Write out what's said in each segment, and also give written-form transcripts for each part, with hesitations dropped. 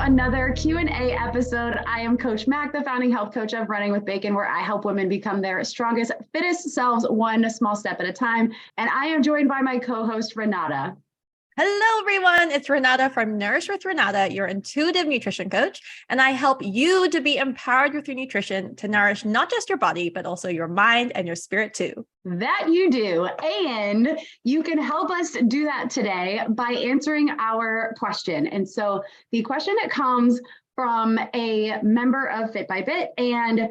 another Q&A episode. I am Coach Mack, the founding health coach of Running with Bacon, where I help women become their strongest, fittest selves one small step at a time. And I am joined by my co-host, Renata. Hello, everyone. It's Renata from Nourish with Renata, your intuitive nutrition coach. And I help you to be empowered with your nutrition to nourish not just your body, but also your mind and your spirit too. That you do. And you can help us do that today by answering our question. And so the question that comes from a member of Fit by Bit and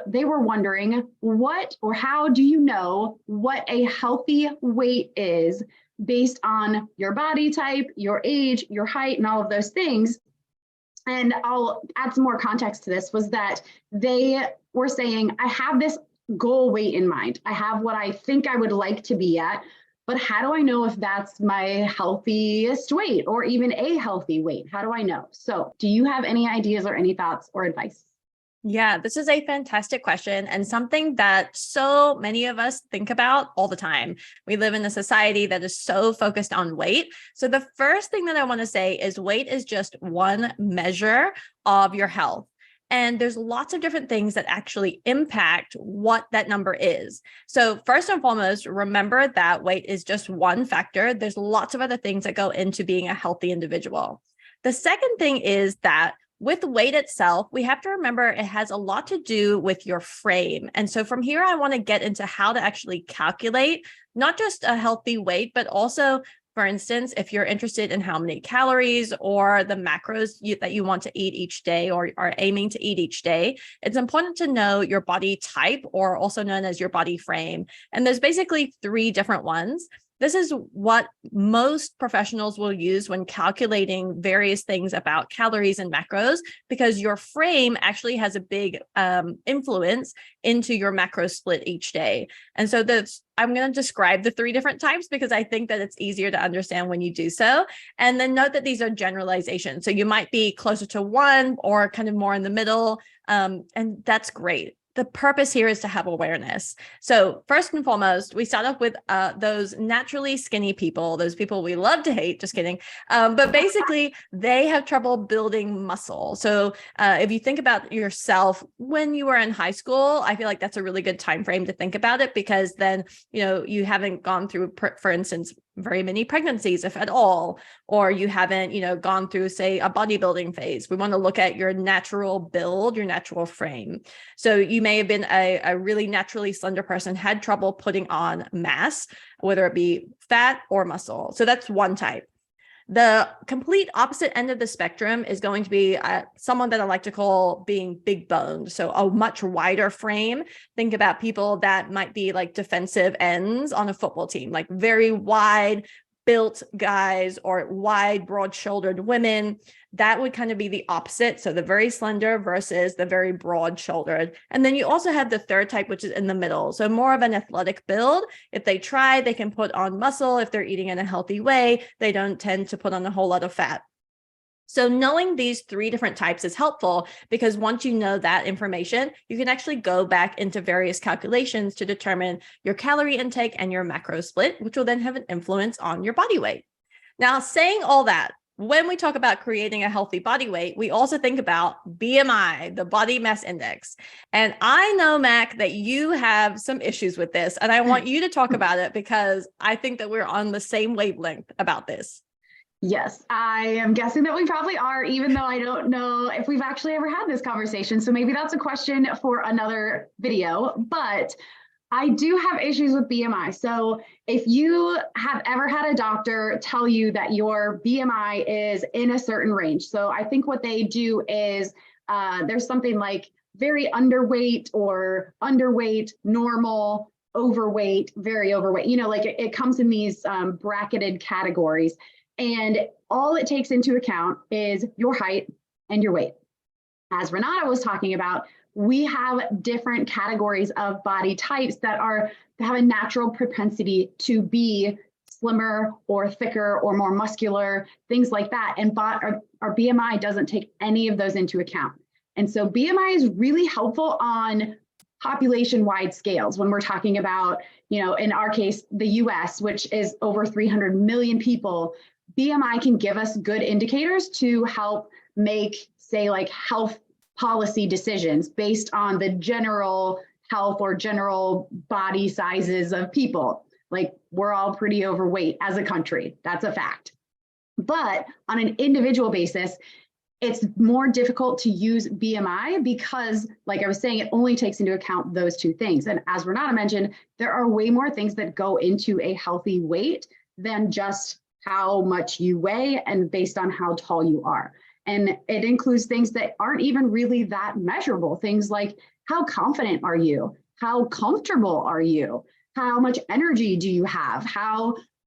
they were wondering what or how do you know what a healthy weight is based on your body type, your age, your height, and all of those things. And I'll add some more context to this, was that they were saying, I have this goal weight in mind. I have what I think I would like to be at, but how do I know if that's my healthiest weight or even a healthy weight? How do I know? So do you have any ideas or any thoughts or advice? Yeah, this is a fantastic question and something that so many of us think about all the time. We live in a society that is so focused on weight. So the first thing that I want to say is weight is just one measure of your health. And there's lots of different things that actually impact what that number is. So first and foremost, remember that weight is just one factor. There's lots of other things that go into being a healthy individual. The second thing is that with weight itself, we have to remember it has a lot to do with your frame. And so from here, I want to get into how to actually calculate not just a healthy weight, but also, for instance, if you're interested in how many calories or the macros that you want to eat each day or are aiming to eat each day, it's important to know your body type, or also known as your body frame. And there's basically three different ones. This is what most professionals will use when calculating various things about calories and macros, because your frame actually has a big influence into your macro split each day. And so I'm going to describe the three different types because I think that it's easier to understand when you do so. And then note that these are generalizations. So you might be closer to one or kind of more in the middle, and that's great. The purpose here is to have awareness. So first and foremost, we start off with those naturally skinny people, those people we love to hate, just kidding. But basically, they have trouble building muscle. So if you think about yourself when you were in high school, I feel like that's a really good time frame to think about it, because then, you haven't gone through, for instance, very many pregnancies, if at all, or you haven't, gone through, say, a bodybuilding phase. We want to look at your natural build, your natural frame. So you may have been a really naturally slender person, had trouble putting on mass, whether it be fat or muscle. So that's one type. The complete opposite end of the spectrum is going to be someone that I like to call being big boned. So a much wider frame. Think about people that might be like defensive ends on a football team, like very wide built guys or wide, broad shouldered women. That would kind of be the opposite. So the very slender versus the very broad shouldered. And then you also have the third type, which is in the middle. So more of an athletic build. If they try, they can put on muscle. If they're eating in a healthy way, they don't tend to put on a whole lot of fat. So knowing these three different types is helpful, because once you know that information, you can actually go back into various calculations to determine your calorie intake and your macro split, which will then have an influence on your body weight. Now, saying all that, when we talk about creating a healthy body weight, we also think about BMI, the body mass index. And I know, Mac, that you have some issues with this, and I want you to talk about it because I think that we're on the same wavelength about this. Yes, I am guessing that we probably are, even though I don't know if we've actually ever had this conversation. So maybe that's a question for another video, but I do have issues with BMI. So if you have ever had a doctor tell you that your BMI is in a certain range, so I think what they do is there's something like very underweight or underweight, normal, overweight, very overweight, like it comes in these bracketed categories. And all it takes into account is your height and your weight. As Renata was talking about, we have different categories of body types that have a natural propensity to be slimmer or thicker or more muscular, things like that. And our BMI doesn't take any of those into account. And so BMI is really helpful on population-wide scales when we're talking about, in our case, the US, which is over 300 million people. BMI can give us good indicators to help make, say, like health policy decisions based on the general health or general body sizes of people. Like, we're all pretty overweight as a country. That's a fact. But on an individual basis, it's more difficult to use BMI because, like I was saying, it only takes into account those two things. And as Renata mentioned, there are way more things that go into a healthy weight than just how much you weigh and based on how tall you are. And it includes things that aren't even really that measurable. Things like, how confident are you? How comfortable are you? How much energy do you have?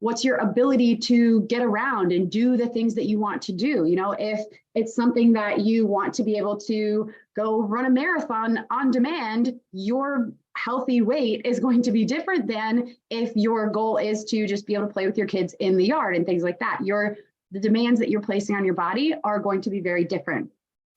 What's your ability to get around and do the things that you want to do? You know, if it's something that you want to be able to go run a marathon on demand, your healthy weight is going to be different than if your goal is to just be able to play with your kids in the yard and things like that. The demands that you're placing on your body are going to be very different.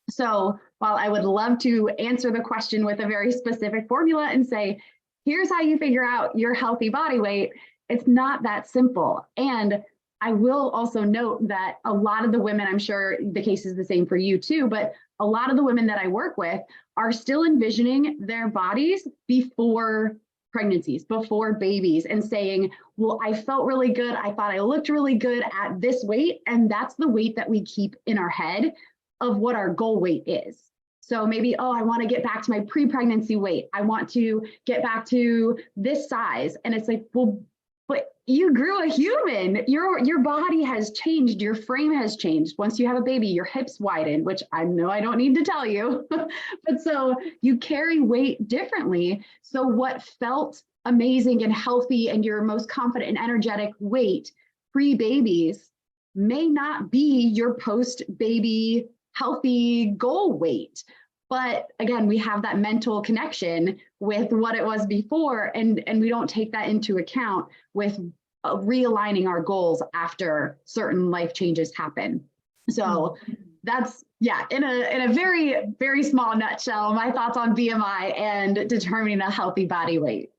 So while I would love to answer the question with a very specific formula and say, here's how you figure out your healthy body weight, it's not that simple. And I will also note that a lot of the women, I'm sure the case is the same for you too, but a lot of the women that I work with are still envisioning their bodies before pregnancies, before babies, and saying, well, I felt really good. I thought I looked really good at this weight. And that's the weight that we keep in our head of what our goal weight is. So maybe, oh, I want to get back to my pre-pregnancy weight. I want to get back to this size. And it's like, well, but you grew a human. Your body has changed. Your frame has changed. Once you have a baby, your hips widen, which I know I don't need to tell you. But so you carry weight differently. So what felt amazing and healthy and your most confident and energetic weight pre-babies may not be your post-baby healthy goal weight. But again, we have that mental connection with what it was before, and we don't take that into account with realigning our goals after certain life changes happen. So that's, yeah, in a very, very small nutshell, my thoughts on BMI and determining a healthy body weight.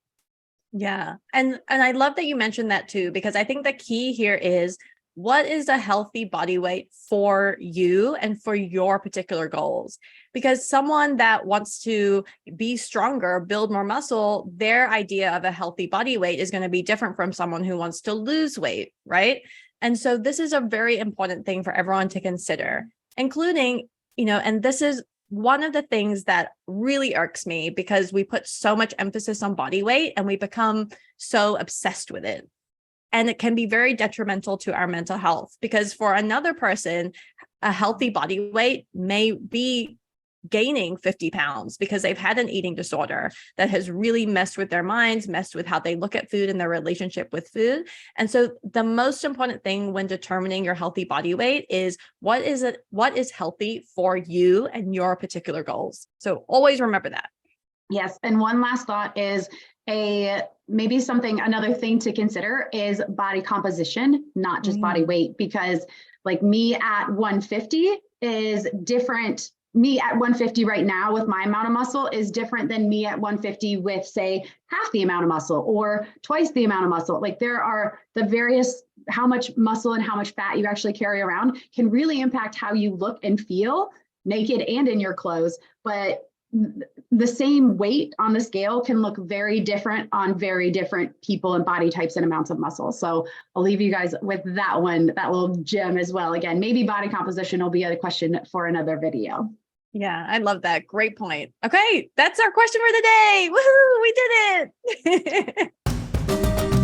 Yeah. And I love that you mentioned that too, because I think the key here is, what is a healthy body weight for you and for your particular goals? Because someone that wants to be stronger, build more muscle, their idea of a healthy body weight is going to be different from someone who wants to lose weight, right? And so this is a very important thing for everyone to consider, including, and this is one of the things that really irks me, because we put so much emphasis on body weight and we become so obsessed with it. And it can be very detrimental to our mental health, because for another person, a healthy body weight may be gaining 50 pounds because they've had an eating disorder that has really messed with their minds, messed with how they look at food and their relationship with food. And so the most important thing when determining your healthy body weight is, what is healthy for you and your particular goals. So always remember that. Yes. And one last thought is another thing to consider is body composition, not just body weight, because like me at 150 is different. Me at 150 right now with my amount of muscle is different than me at 150 with, say, half the amount of muscle or twice the amount of muscle. Like, there are the various, how much muscle and how much fat you actually carry around can really impact how you look and feel naked and in your clothes. But the same weight on the scale can look very different on very different people and body types and amounts of muscle. So I'll leave you guys with that little gem as well. Again, maybe body composition will be a question for another video. Yeah, I love that. Great point. Okay, that's our question for the day. Woohoo, we did it.